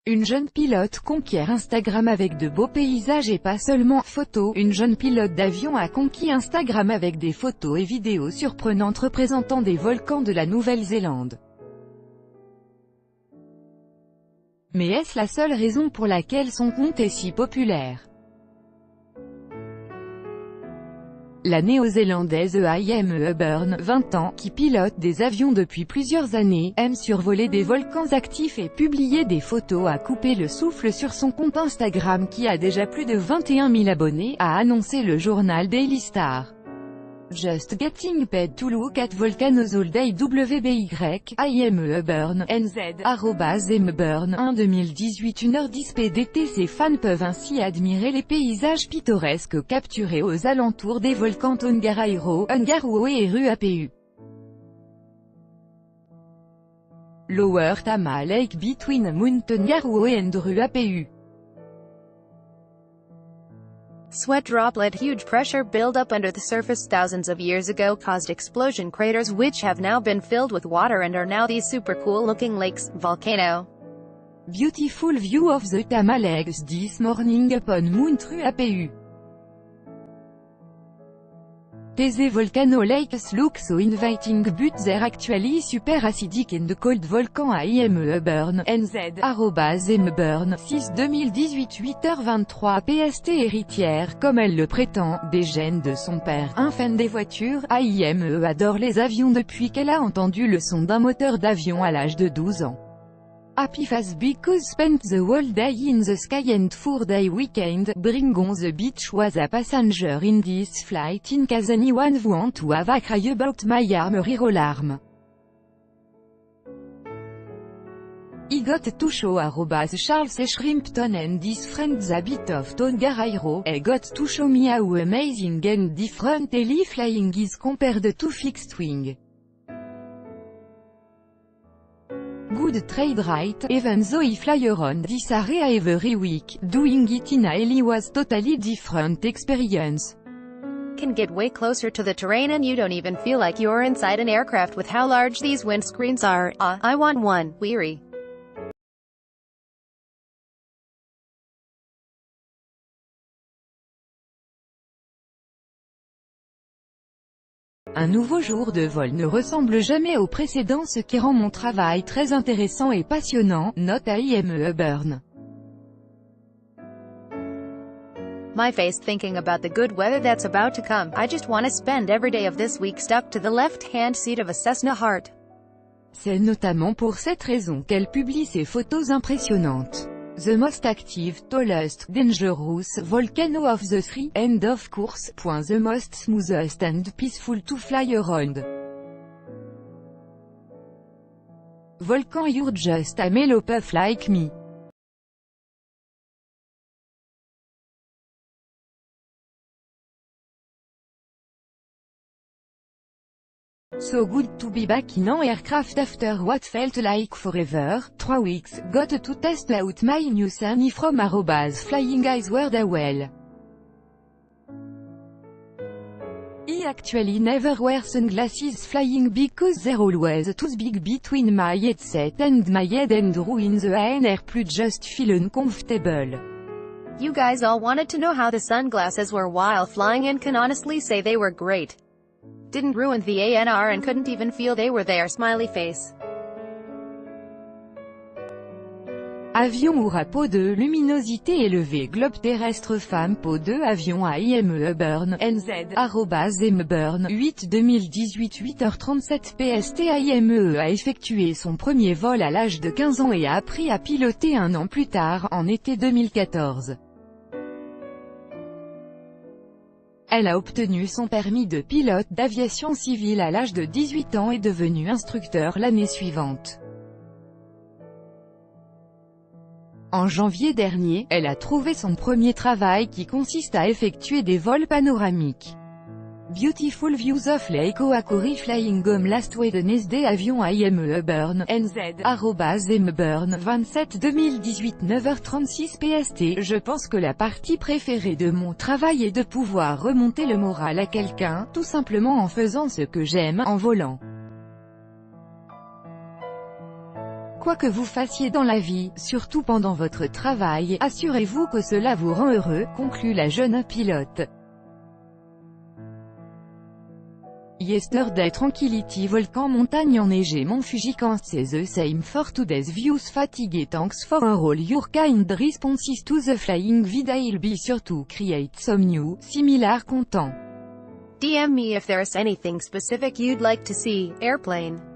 Une jeune pilote conquiert Instagram avec de beaux paysages et pas seulement photos. Une jeune pilote d'avion a conquis Instagram avec des photos et vidéos surprenantes représentant des volcans de la Nouvelle-Zélande. Mais est-ce la seule raison pour laquelle son compte est si populaire? La néo-zélandaise Aime Hepburn, 20 ans, qui pilote des avions depuis plusieurs années, aime survoler des volcans actifs et publier des photos à couper le souffle sur son compte Instagram qui a déjà plus de 21 000 abonnés, a annoncé le journal Daily Star. Just getting paid to look at volcanoes all day. WBY, Aime Hepburn, NZ, @Hepburn, 1 2018 1h10 PDT. Ses fans peuvent ainsi admirer les paysages pittoresques capturés aux alentours des volcans Tongariro, Ungaroe et Ruapehu. Lower Tama Lake between Mount Ungaroe and Ruapehu. Sweat droplet. Huge pressure buildup under the surface thousands of years ago caused explosion craters which have now been filled with water and are now these super cool looking lakes. Volcano. Beautiful view of the Tama Lakes this morning upon Mount Ruapehu. These volcano lakes look so inviting but they're actually super acidic and cold. Volcan Aime Hepburn, NZ, @Hepburn, 6 2018 8h23 PST. Héritière, comme elle le prétend, des gènes de son père, un fan des voitures, Aime adore les avions depuis qu'elle a entendu le son d'un moteur d'avion à l'âge de 12 ans. Happy face because spent the whole day in the sky and 4-day weekend, bring on the beach was a passenger in this flight in case anyone want to have a cry about my armory roll-arm. I got to show Charles E. Shrimpton and his friends a bit of Tongariro. I got to show me how amazing and different heli flying is compared to fixed wing. Good trade right, even though I fly around this area every week, doing it in a heli was totally different experience. Can get way closer to the terrain and you don't even feel like you're inside an aircraft with how large these windscreens are. I want one. Weary. Un nouveau jour de vol ne ressemble jamais au précédent, ce qui rend mon travail très intéressant et passionnant, note Aime Hepburn. My face thinking about the good weather that's about to come. I just want to spend every day of this week stuck to the left-hand seat of a Cessna Heart. C'est notamment pour cette raison qu'elle publie ces photos impressionnantes. The most active, tallest, dangerous volcano of the three, end of course. The most smoothest and peaceful to fly around. Volcan you're just a mellow puff like me. So good to be back in an aircraft after what felt like forever. 3 weeks, got to test out my new sunny from @Flying Eyes Well. I actually never wear sunglasses flying because they're always too big between my headset and my head and ruin the ANR plus just feel uncomfortable. You guys all wanted to know how the sunglasses were while flying and can honestly say they were great. Didn't ruin the ANR and couldn't even feel they were there. Smiley face. Avion aura peau de luminosité élevée. Globe terrestre femme peau de avion Aime Hepburn, NZ, @Hepburn, 8 2018 8h37 PST. Aime a effectué son premier vol à l'âge de 15 ans et a appris à piloter un an plus tard, en été 2014. Elle a obtenu son permis de pilote d'aviation civile à l'âge de 18 ans et est devenue instructeur l'année suivante. En janvier dernier, elle a trouvé son premier travail qui consiste à effectuer des vols panoramiques. Beautiful views of Lake Oakori flying home last Wednesday. Avion Aime Hepburn, NZ, @Hepburn, 27 2018 9h36 PST. Je pense que la partie préférée de mon travail est de pouvoir remonter le moral à quelqu'un, tout simplement en faisant ce que j'aime, en volant. Quoi que vous fassiez dans la vie, surtout pendant votre travail, assurez-vous que cela vous rend heureux, conclut la jeune pilote. Yesterday Tranquility Volcan Montagne enneigée Mont Fujikan says the same for today's views fatigue thanks for all your kind responses to the flying vid I'll be sure to create some new, similar content. DM me if there's anything specific you'd like to see. Airplane.